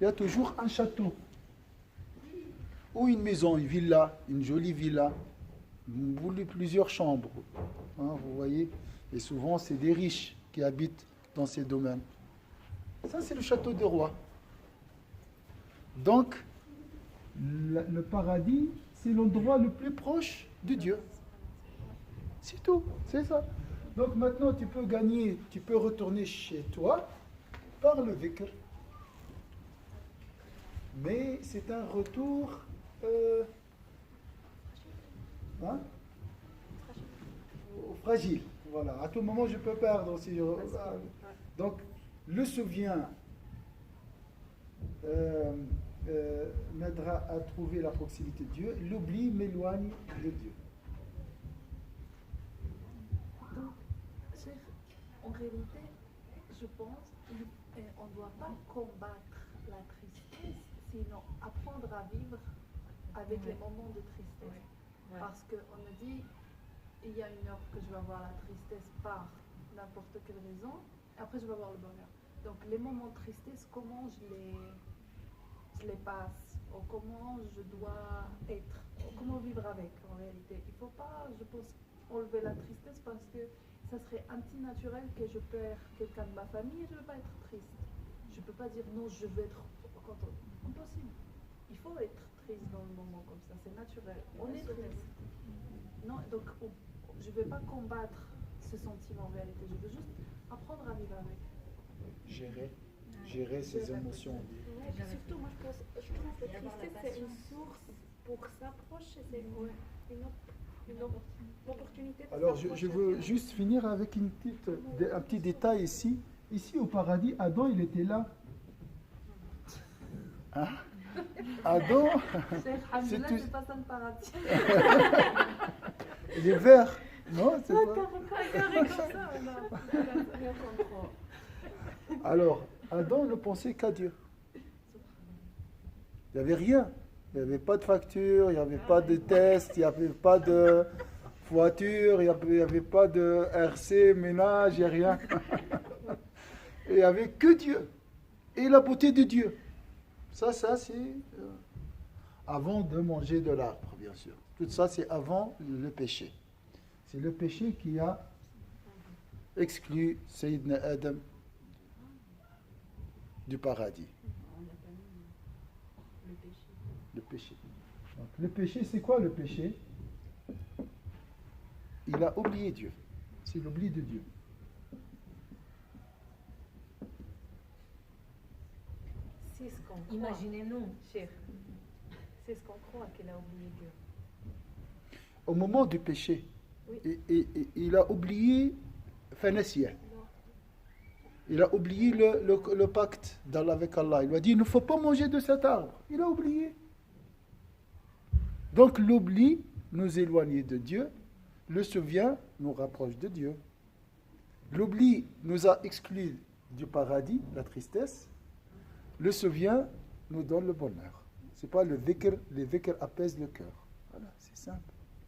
il y a toujours un château. Ou une maison, une villa, une jolie villa, plusieurs chambres. Hein, vous voyez? Et souvent, c'est des riches qui habitent dans ces domaines. Ça, c'est le château des rois. Donc, le paradis, c'est l'endroit le plus proche de Dieu. C'est tout, c'est ça. Donc maintenant, tu peux gagner, tu peux retourner chez toi par le dhikr. Mais c'est un retour hein, fragile. Voilà. À tout moment, je peux perdre. Si je... Donc, le souvenir m'aidera à trouver la proximité de Dieu. L'oubli m'éloigne de Dieu. Donc, en réalité, je pense qu'on ne doit pas combattre la tristesse, sinon apprendre à vivre avec les moments de tristesse. Parce qu'on me dit, il y a une heure que je vais avoir la tristesse par n'importe quelle raison, et après je vais avoir le bonheur. Donc les moments de tristesse, comment je les passe, ou comment je dois être, ou comment vivre avec en réalité. Il ne faut pas, je pense, enlever la tristesse parce que ça serait anti-naturel que je perds quelqu'un de ma famille et je ne veux pas être triste. Je ne peux pas dire non, je veux être content. Impossible. Il faut être triste dans le moment comme ça, c'est naturel. On est triste. Non, donc je ne vais pas combattre ce sentiment en réalité, je veux juste apprendre à vivre avec. Gérer ses émotions. Ouais, et puis surtout, moi je trouve que la tristesse c'est une source pour s'approcher, c'est une opportunité. Alors je veux juste finir avec un petit détail ici. Ici au paradis, Adam il était là. Hein? Adam, c'est pas ça le paradis. il est vert. Non, c'est pas. Alors, Adam ne pensait qu'à Dieu. Il n'y avait rien. Il n'y avait pas de facture, il n'y avait pas de test, il n'y avait pas de voiture, il n'y avait pas de RC, ménage, il n'y a rien. Il n'y avait que Dieu. Et la beauté de Dieu. Ça c'est avant de manger de l'arbre, bien sûr. Tout ça, c'est avant le péché. C'est le péché qui a exclu Sayyidina Adam du paradis. Le péché. Donc, le péché, c'est quoi le péché? Il a oublié Dieu. C'est l'oubli de Dieu. C'est ce qu'on croit. Imaginez-nous, cher. C'est ce qu'on croit qu'il a oublié Dieu. Au moment du péché, Oui. il a oublié Fanassia. Il a oublié le pacte d'Allah avec Allah. Il lui a dit, il ne faut pas manger de cet arbre. Il a oublié. Donc l'oubli nous éloigne de Dieu. Le souvenir nous rapproche de Dieu. L'oubli nous a exclus du paradis, la tristesse. Le souvenir nous donne le bonheur. C'est pas le dhikr, les dhikr apaisent le cœur. Voilà, c'est simple.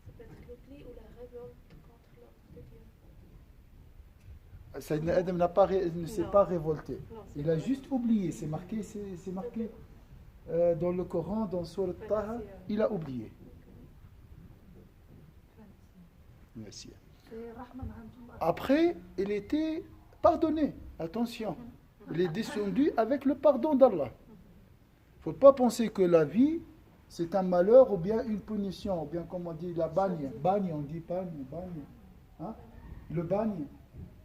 Ça peut être l'oubli ou la révolte contre l'ordre de Dieu. Sayyidina Adam ne s'est pas révolté. Il a juste oublié. C'est marqué dans le Coran, dans Surat Taha. Il a oublié. Merci. Après, il était pardonné. Attention. Il est descendu avec le pardon d'Allah. Il ne faut pas penser que la vie, c'est un malheur ou bien une punition, ou bien comme on dit la bagne. Bagne, on dit bagne. Hein? Le bagne,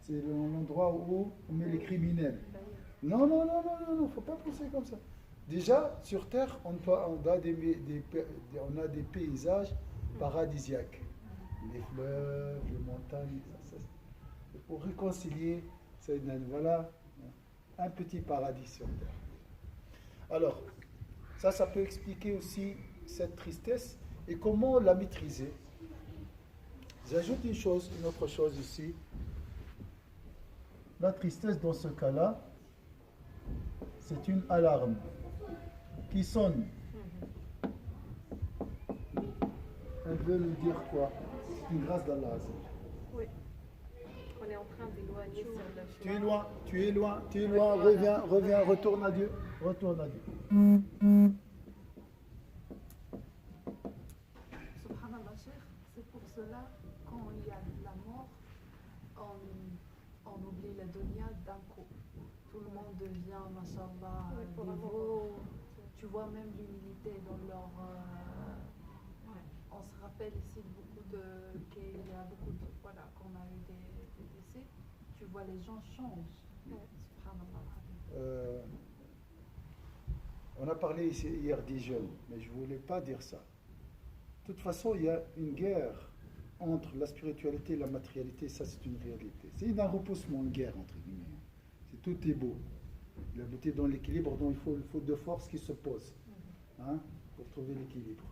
c'est l'endroit où on met les criminels. Non, il ne faut pas penser comme ça. Déjà, sur Terre, on a des paysages paradisiaques. Les fleuves, les montagnes, ça. Pour réconcilier, voilà, un petit paradis sur Terre. Alors, ça peut expliquer aussi cette tristesse et comment la maîtriser. J'ajoute une autre chose ici. La tristesse, dans ce cas-là, c'est une alarme qui sonne. Elle veut nous dire quoi? C'est une grâce d'Allah. Oui. On est en train d'éloigner sur le chemin. Tu es loin, reviens, retourne à Dieu. Subhanallah, Cheikh, c'est pour cela, quand il y a la mort, on oublie la dunya d'un coup. Tout le monde devient, mashallah, Oui, pour avoir- dévot. Tu vois même l'humilité dans leur... On se rappelle ici qu'il y a beaucoup de... Voilà, qu'on a eu des décès. Tu vois, les gens changent. Subhanallah. On a parlé ici hier des jeunes, mais je ne voulais pas dire ça. De toute façon, il y a une guerre entre la spiritualité et la matérialité, ça c'est une réalité. C'est un repoussement, une guerre entre guillemets. Tout est beau. La beauté dans l'équilibre, donc il faut deux forces qui se posent pour trouver l'équilibre.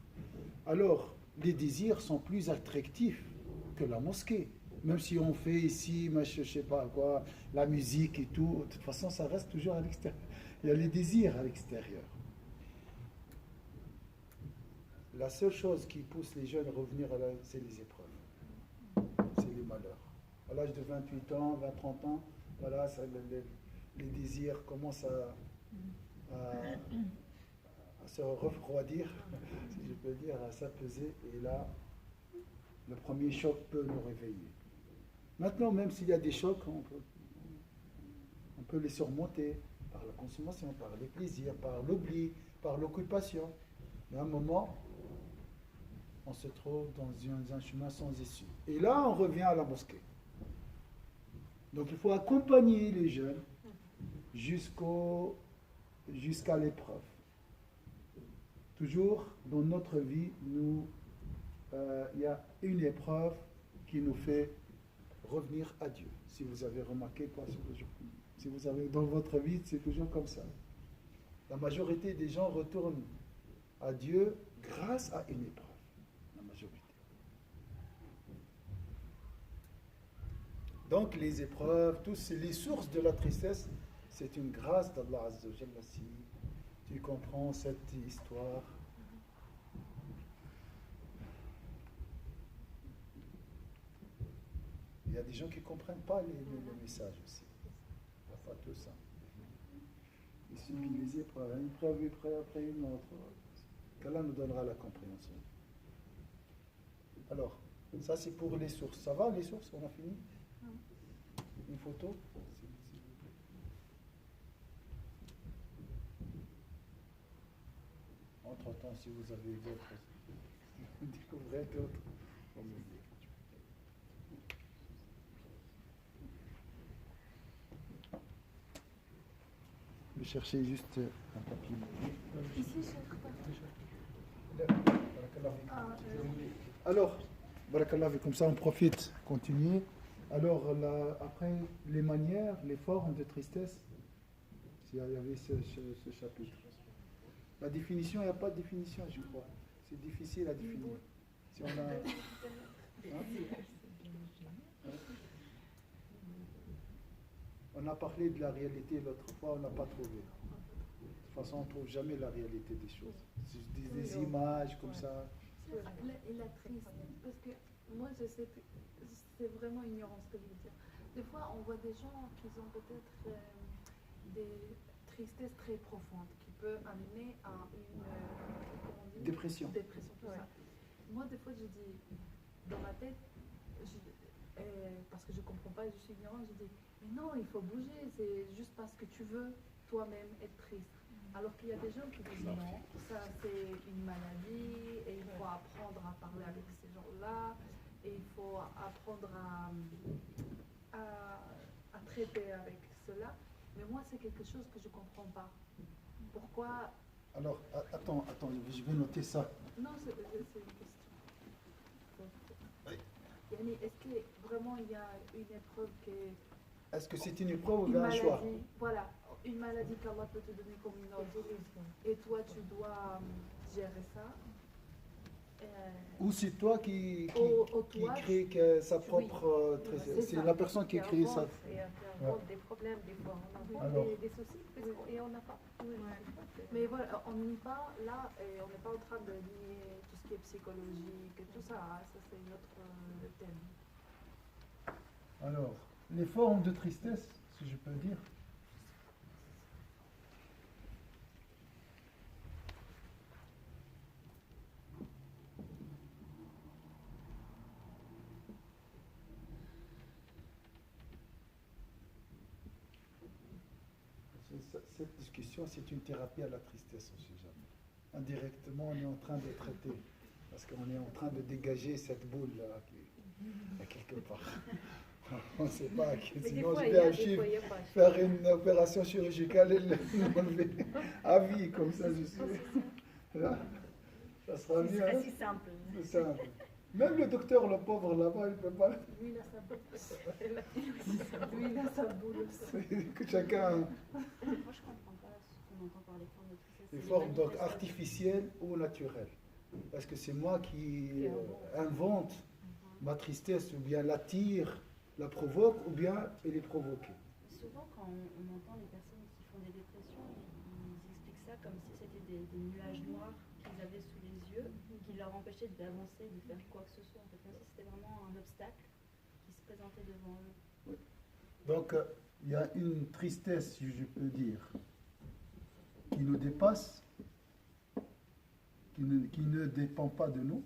Alors, les désirs sont plus attractifs que la mosquée. Même si on fait ici, je ne sais pas quoi, la musique et tout, de toute façon, ça reste toujours à l'extérieur. Il y a les désirs à l'extérieur. La seule chose qui pousse les jeunes à revenir, c'est les épreuves. C'est les malheurs. À l'âge de 28 ans, 20, 30 ans, voilà, ça, les désirs commencent à se refroidir, si je peux dire, à s'apaiser. Et là, le premier choc peut nous réveiller. Maintenant, même s'il y a des chocs, on peut les surmonter par la consommation, par les plaisirs, par l'oubli, par l'occupation. Mais à un moment, on se trouve dans un chemin sans issue. Et là, on revient à la mosquée. Donc il faut accompagner les jeunes jusqu'à l'épreuve. Toujours dans notre vie, il y a une épreuve qui nous fait revenir à Dieu. Si vous avez remarqué quoi, si vous avez dans votre vie, c'est toujours comme ça. La majorité des gens retournent à Dieu grâce à une épreuve. La majorité. Donc les épreuves, tous les sources de la tristesse, c'est une grâce d'Allah Azza wa Jalla. Si tu comprends cette histoire, il y a des gens qui ne comprennent pas les messages aussi. Pas tout ça. Ils subissent les épreuves, une épreuve après une autre. Qu'Allah nous donnera la compréhension. Alors, ça c'est pour les sources. Ça va les sources? On a fini? Une photo? Entre-temps, si vous avez d'autres, découvrez d'autres. Je vais chercher juste un papier. Ici, Cheikh. Alors, barakallah, comme ça on profite, continuer. Alors, après, les manières, les formes de tristesse, s'il y avait ce chapitre. La définition, il n'y a pas de définition, je crois. C'est difficile à définir. Si on a... On a parlé de la réalité l'autre fois, on n'a pas trouvé. De toute façon, on ne trouve jamais la réalité des choses. C'est des images comme ça. Et la tristesse, parce que moi, je sais, c'est vraiment ignorant ce que je veux dire. Des fois, on voit des gens qui ont peut-être des tristesses très profondes, qui peuvent amener à une comment on dit, Dépression. Dépression, tout ça. Moi, des fois, je dis, dans ma tête, parce que je ne comprends pas, je suis ignorante, je dis, mais non, il faut bouger, c'est juste parce que tu veux toi-même être triste. Alors qu'il y a des gens qui disent non, ça c'est une maladie et il faut apprendre à parler avec ces gens-là et il faut apprendre à traiter avec cela. Mais moi, c'est quelque chose que je ne comprends pas. Pourquoi... Alors, attends, je vais noter ça. Non, c'est une question. Oui. Yani, est-ce que vraiment il y a une épreuve qui est... Est-ce que c'est une épreuve ou une un maladie, choix? voilà, une maladie qu'Allah peut te donner comme une autre. Et toi, tu dois gérer ça. Ou c'est toi qui toi, crée sa propre tristesse? C'est la personne qui crée ça. Et on rencontre des problèmes, des fois, on Alors. rencontre des soucis et on n'a pas. Mais voilà, on n'est pas là et on n'est pas en train de nier tout ce qui est psychologique et tout ça. Hein, ça, c'est notre thème. Alors, les formes de tristesse, si je peux dire. cette discussion, c'est une thérapie à la tristesse aussi, jamais. Indirectement, on est en train de traiter, parce qu'on est en train de dégager cette boule-là qui est quelque part. On ne sait pas, sinon je vais agir, faire une opération chirurgicale et l'enlever à vie, comme ça je suis. Là, ça sera mieux. C'est si simple. C'est simple. Même le docteur, le pauvre là-bas, il ne peut pas. Lui, il a sa boule. Lui, il a sa boule. Que chacun. Moi, je ne comprends pas ce qu'on entend par les formes de tristesse. Des formes donc artificielles ou naturelles. Parce que c'est moi qui invente ma tristesse, ou bien l'attire, la provoque, ou bien elle est provoquée. Souvent, quand on entend les personnes qui font des dépressions, ils expliquent ça comme si c'était des nuages noirs qu'ils avaient sous les yeux, qui leur empêchaient d'avancer, de faire quoi que ce soit. En fait, comme si c'était vraiment un obstacle qui se présentait devant eux. Oui. Donc, il y a une tristesse, si je peux dire, qui nous dépasse, qui ne dépend pas de nous.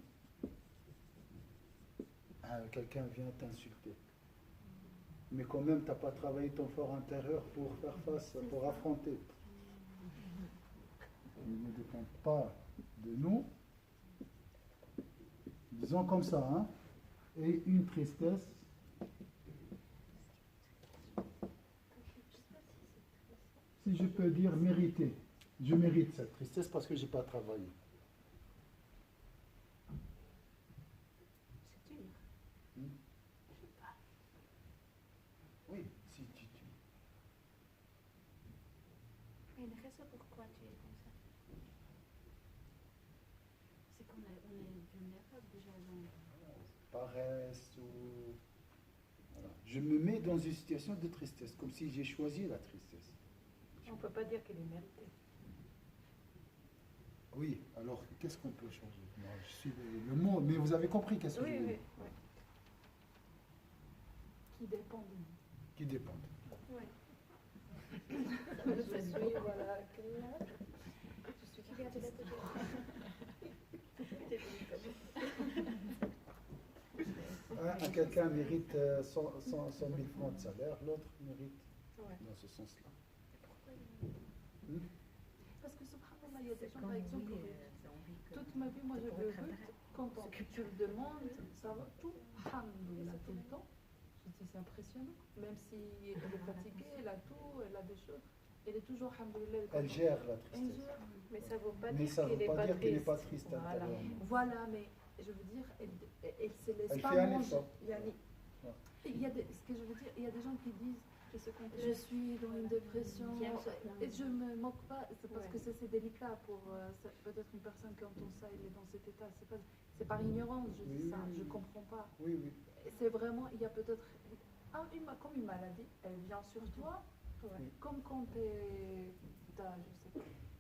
Quelqu'un vient t'insulter. Mais quand même, tu n'as pas travaillé ton fort intérieur pour faire face, pour affronter. Il ne dépend pas de nous. Disons comme ça, hein. Et une tristesse. Si je peux dire mériter. Je mérite cette tristesse parce que je n'ai pas travaillé. C'est dur. Oui, si tu... Il y a une raison pourquoi tu es comme ça. C'est qu'on est vulnérable déjà dans... Paresse ou... Voilà. Je me mets dans une situation de tristesse, comme si j'ai choisi la tristesse. On ne peut pas dire qu'elle est méritée. Oui, alors qu'est-ce qu'on peut changer? Non, je suis le mot, mais vous avez compris qu'est-ce que je veux dire. Oui. Qui dépend de nous. Qui dépendent. Oui. Je suis, voilà, claire. Je suis qui regarde la télé. Quelqu'un mérite 100 000 francs de salaire, l'autre mérite dans ce sens-là. Parce que subhanallah, il y a des gens, par exemple, toute ma vie, moi je le but, quand tu le demandes, ça va tout, alhamdoulilah, tout le temps. Je dis, c'est impressionnant. Même si elle est fatiguée, elle a tout, elle a des choses, elle est toujours, alhamdoulilah. Elle gère la Elle tristesse. gère. Mais ça ne veut pas Mais dire ça ne qu'elle veut n'est pas pas dire qu'elle n'est triste. pas triste Voilà. intérieurement. Voilà, mais je veux dire, elle se laisse Elle pas fait un manger. effort. Il y a des, ce que je veux dire, il y a des gens qui disent Je se comprends. je suis dans une dépression Qui aiment se plaindre. et je me moque pas, c'est parce Ouais. que c'est délicat pour peut-être une personne qui entend ça, elle est dans cet état. C'est par ignorance, je dis Oui, ça, oui, je oui. comprends pas. Oui, oui. C'est vraiment, il y a peut-être comme une maladie, elle vient sur toi, Ouais. comme quand t'as, je sais pas,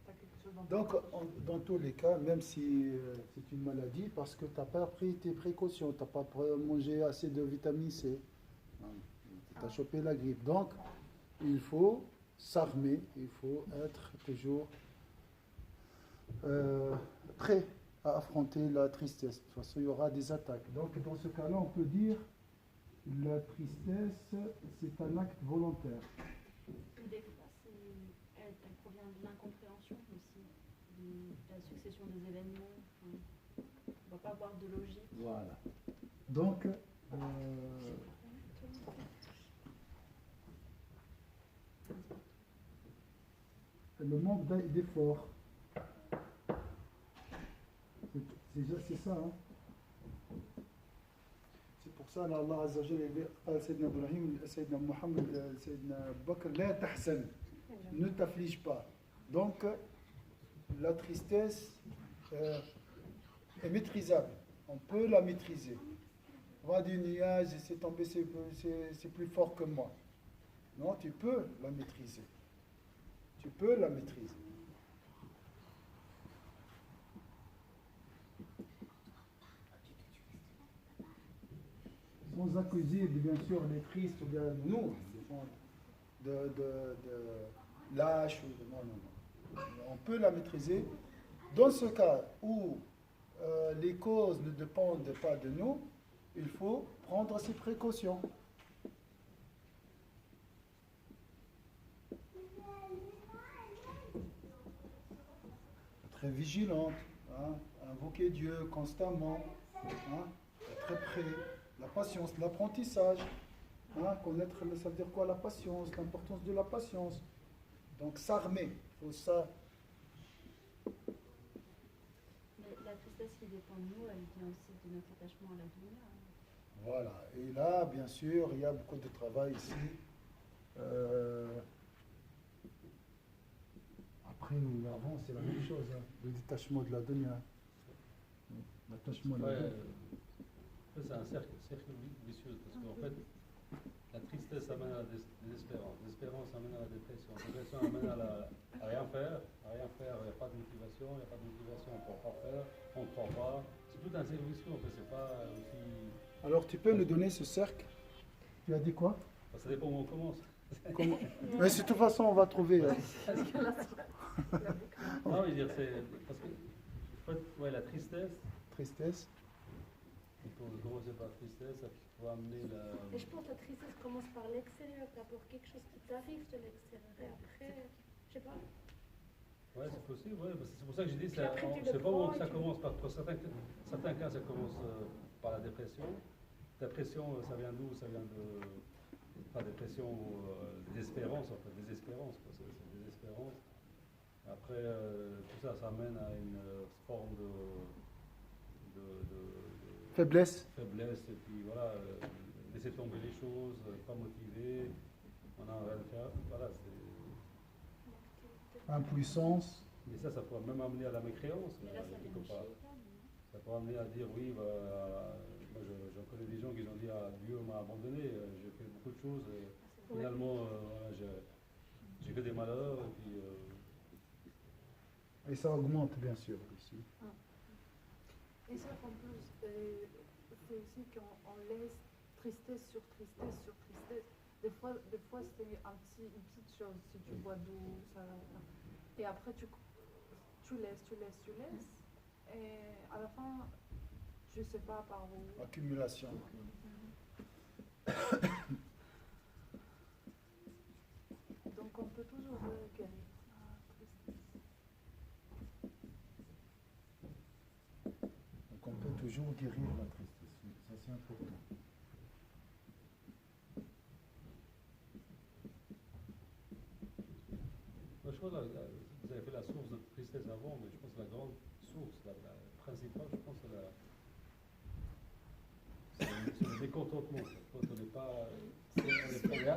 t'as quelque chose dans ton Donc, corps. dans tous les cas, même si c'est une maladie, parce que tu n'as pas pris tes précautions, tu n'as pas mangé assez de vitamine C, tu as chopé la grippe. Donc, il faut s'armer, il faut être toujours prêt à affronter la tristesse. De toute façon, il y aura des attaques. Donc, dans ce cas-là, on peut dire la tristesse, c'est un acte volontaire. Des fois, elle provient de l'incompréhension aussi, de la succession des événements. Enfin, on ne va pas avoir de logique. Voilà. Donc, le manque d'effort. C'est ça. Hein? C'est pour ça qu'Allah Azza wa Jalla dit à Sayyidina Ibrahim, Sayyidina Muhammad, Sayyidina Bakr, la tahsan, ne t'afflige pas. Donc, la tristesse est maîtrisable. On peut la maîtriser. Va du nuage, c'est tombé, c'est plus fort que moi. Non, tu peux la maîtriser. Tu peux la maîtriser. Sans accuser, bien sûr, les tristes ou bien nous, de lâche. Non. On peut la maîtriser. Dans ce cas où les causes ne dépendent pas de nous, il faut prendre ses précautions. très vigilante, hein, invoquer Dieu constamment, hein, être prêt, la patience, l'apprentissage, hein, connaître, ça veut dire quoi la patience, l'importance de la patience. Donc s'armer, il faut ça. Mais la tristesse qui dépend de nous, elle vient aussi de notre attachement à la dunya. Voilà, et là, bien sûr, il y a beaucoup de travail ici. Après, nous l'avons, c'est la même chose, hein, le détachement de la dunya. L'attachement à la dunya. C'est un cercle vicieux, parce qu'en fait, la tristesse amène à la désespérance, l'espérance amène à la dépression, la dépression amène à rien faire, il n'y a pas de motivation, on ne peut pas faire, on ne croit pas. C'est tout un cercle vicieux, en fait, c'est pas aussi... Alors, tu peux nous donner ce cercle? Tu as dit quoi? Ça dépend où on commence. Mais de toute façon, on va trouver. Non, je veux dire, c'est... Parce que, en fait, ouais, la tristesse... Tristesse. Il faut commencer par la tristesse, ça peut amener la... Et je pense que la tristesse commence par l'extérieur, d'abord quelque chose qui t'arrive de l'extérieur, et après, je sais pas. Ouais, c'est possible, ouais. C'est pour ça que j'ai dit, Puis après, tu c'est le pas où prends et ça tu- commence. Pour certains cas, ça commence par la dépression. Dépression, ça vient d'où? Ça vient de... Pas dépression, désespérance, en fait. Désespérance, quoi. C'est désespérance. Après, tout ça, ça amène à une forme de Faiblesse. faiblesse, et puis voilà, laisser tomber les choses, pas motivé, on a rien à faire, voilà, c'est... Impuissance. Mais ça pourrait même amener à la mécréance, Mais là, ça vient quelque de part. chez Ça pourrait amener à dire, oui, moi j'en connais des gens qui ont dit, ah, Dieu m'a abandonné, j'ai fait beaucoup de choses, et finalement, voilà, j'ai que des malheurs, et puis... Et ça augmente, bien sûr, ici. Et ça, en plus, c'est aussi qu'on laisse tristesse sur tristesse sur tristesse. Des fois c'est une petite chose, si tu bois d'eau, ça... Et après, tu laisses. Et à la fin, je sais pas par où. Accumulation. Donc, on peut toujours guérir la tristesse. Donc on peut toujours guérir la tristesse. Ça, c'est important. Moi, je pense que vous avez fait la source de tristesse avant, mais je pense que la grande source, la principale, je pense que c'est le mécontentement. Quand on n'est pas...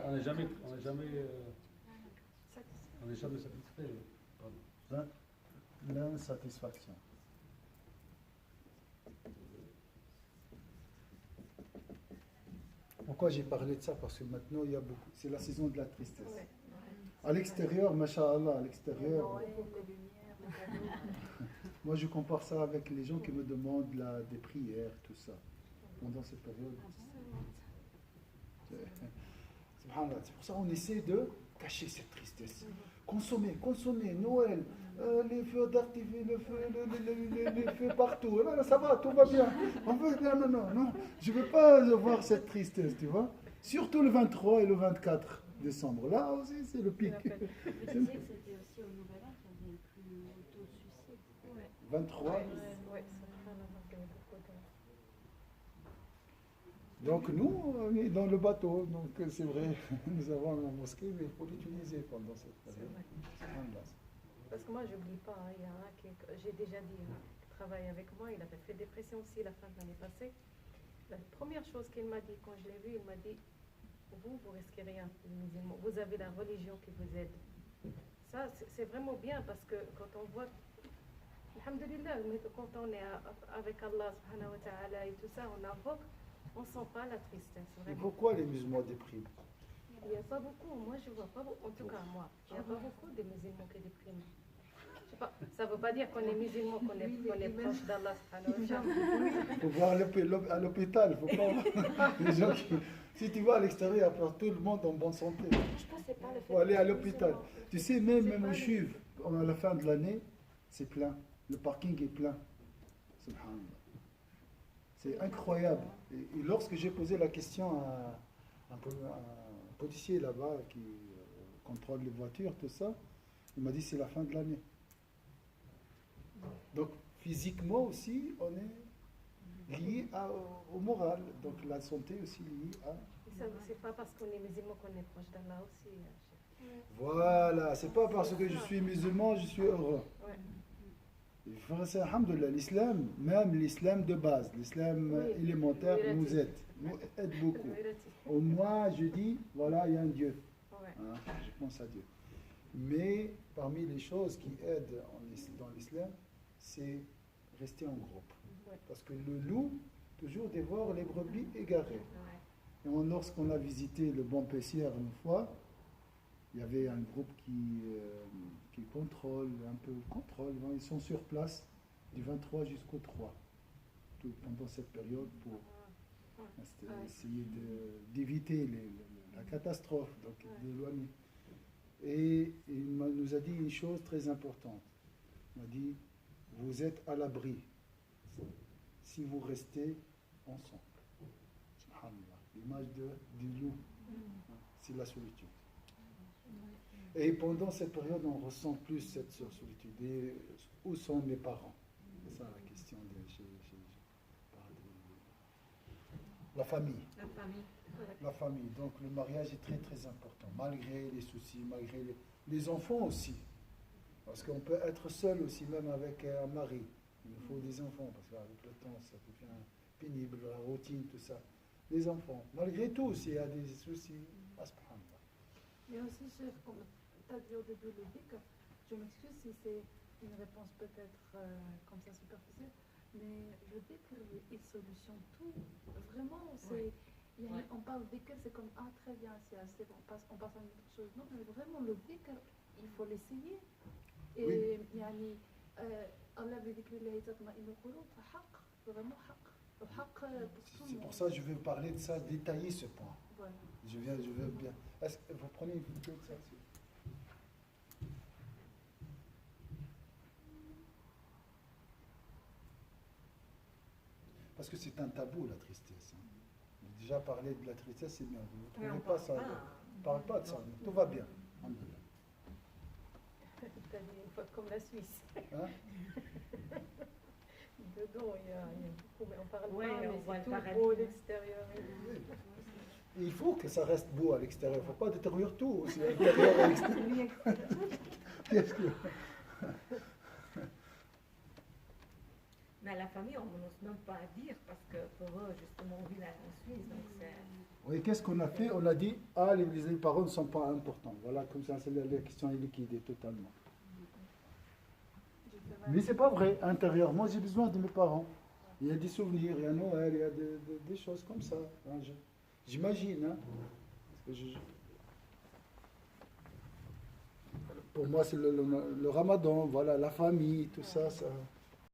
On n'est jamais satisfait. Pardon. L'insatisfaction. Pourquoi j'ai parlé de ça? Parce que maintenant, il y a beaucoup. C'est la saison de la tristesse. Ouais. À l'extérieur, masha'Allah, à l'extérieur. Noël, les lumières, les cadeaux. Moi, je compare ça avec les gens qui me demandent des prières, tout ça, pendant cette période. Subhanallah. C'est pour ça qu'on essaie de cacher cette tristesse. Consommer, Noël, les feux d'artifice, les feux partout. Et là, ça va, tout va bien. On veut, non. Je ne veux pas avoir cette tristesse, tu vois. Surtout le 23 et le 24 décembre. Là aussi, c'est le pic. Mais tu disais que c'était aussi au Nouvel An qu'il y avait le plus haut taux de suicide. 23. Ouais, ça fait un moment qu'il y a beaucoup de... Donc nous, on est dans le bateau, donc c'est vrai, nous avons la mosquée, mais il faut l'utiliser pendant cette période. Parce que moi, je n'oublie pas, il y a un qui, j'ai déjà dit, qui travaille avec moi, il avait fait dépression aussi la fin de l'année passée. La première chose qu'il m'a dit, quand je l'ai vu, il m'a dit, vous risquez rien, les musulmans, vous avez la religion qui vous aide. Ça, c'est vraiment bien, parce que quand on voit, alhamdulillah, quand on est avec Allah subhanahu wa ta'ala et tout ça, on invoque, on ne sent pas la tristesse. Et Vraiment. pourquoi les musulmans dépriment? Il n'y a pas beaucoup, moi je vois pas beaucoup, en tout cas moi, il n'y a pas beaucoup de musulmans qui dépriment. Je sais pas, ça ne veut pas dire qu'on est musulman, qu'on est proche d'Allah subhanahu wa ta'ala. Il faut voir à l'hôpital, il faut pas les gens qui... Si tu vas à l'extérieur, après tout le monde en bonne santé. Je pense que c'est pas le Il fait faut aller à d'être l'hôpital. musulman. Tu sais, même au Chuv, à la fin de l'année, c'est plein. Le parking est plein. Subhanallah. C'est incroyable. Et lorsque j'ai posé la question à un policier là-bas qui contrôle les voitures, tout ça, il m'a dit c'est la fin de l'année. Donc, physiquement aussi, on est lié au moral. Donc, la santé aussi liée à... Et ça, c'est pas parce qu'on est musulman qu'on est proche d'Allah aussi. Voilà, c'est pas parce que je suis musulman, je suis heureux. Ouais. Il faut c'est, alhamdoulilah, l'islam, même l'islam de base, l'islam Oui, élémentaire, relatif. nous aide beaucoup. Relatif. Au moins, je dis, voilà, il y a un Dieu. Ouais. Hein, je pense à Dieu. Mais parmi les choses qui aident dans l'islam, c'est rester en groupe. Ouais. Parce que le loup, toujours dévore les brebis égarées. Ouais. Et lorsqu'on a visité le Bon Pessière une fois, il y avait un groupe qui contrôle, ils sont sur place du 23 jusqu'au 3, pendant cette période pour essayer d'éviter la catastrophe, donc d'éloigner. Et il nous a dit une chose très importante. Il m'a dit, vous êtes à l'abri si vous restez ensemble. Subhanallah, l'image du loup, c'est la solitude. Et pendant cette période, on ressent plus cette solitude. Et où sont mes parents? C'est ça la question la famille. La famille. Donc le mariage est très très important, malgré les soucis, malgré les enfants aussi. Parce qu'on peut être seul aussi, même avec un mari. Il nous faut des enfants, parce qu'avec le temps, ça devient pénible, la routine, tout ça. Les enfants. Malgré tout, s'il y a des soucis, subhanallah. Mais aussi, chef, comme tu as dit au début le dhikr, je m'excuse si c'est une réponse peut-être comme ça superficielle, mais le dhikr, il solutionne tout. Vraiment, c'est, on parle dhikr, c'est comme, ah très bien, c'est bon, on passe à une autre chose. Non, mais vraiment, le dhikr, il faut l'essayer. Et yani, Allah bidhikrillahi tatma'innu qulub, haqq, vraiment haqq. C'est pour ça que je vais parler de ça, détailler ce point. Voilà. Je veux bien. Est-ce que vous prenez une photo de ça? Parce que c'est un tabou, la tristesse. J'ai déjà parlé de la tristesse, c'est bien. Vous ne trouvez pas ça? On ne parle pas de ça. Tout va bien. Alhamdoulilah. Tu as dit une fois comme la Suisse. Hein? Dedans, il y a beaucoup, mais on parle Ouais, pas, mais on voit c'est le tout paradis. beau, l'extérieur. Il faut que ça reste beau à l'extérieur. Il ne faut pas détruire tout aussi à l'intérieur et à l'extérieur. Qu'est-ce que... Mais à la famille, on n'ose même pas à dire parce que pour eux, justement, on vit là en Suisse. Donc c'est... Oui, qu'est-ce qu'on a fait? On a dit, les parents ne sont pas importants. Voilà, comme ça, la question est liquidée totalement. Mais c'est pas vrai. Intérieurement, j'ai besoin de mes parents. Il y a des souvenirs, il y a Noël, il y a des choses comme ça. Hein, j'imagine. Hein, parce que pour moi, c'est le Ramadan, voilà, la famille, tout ça.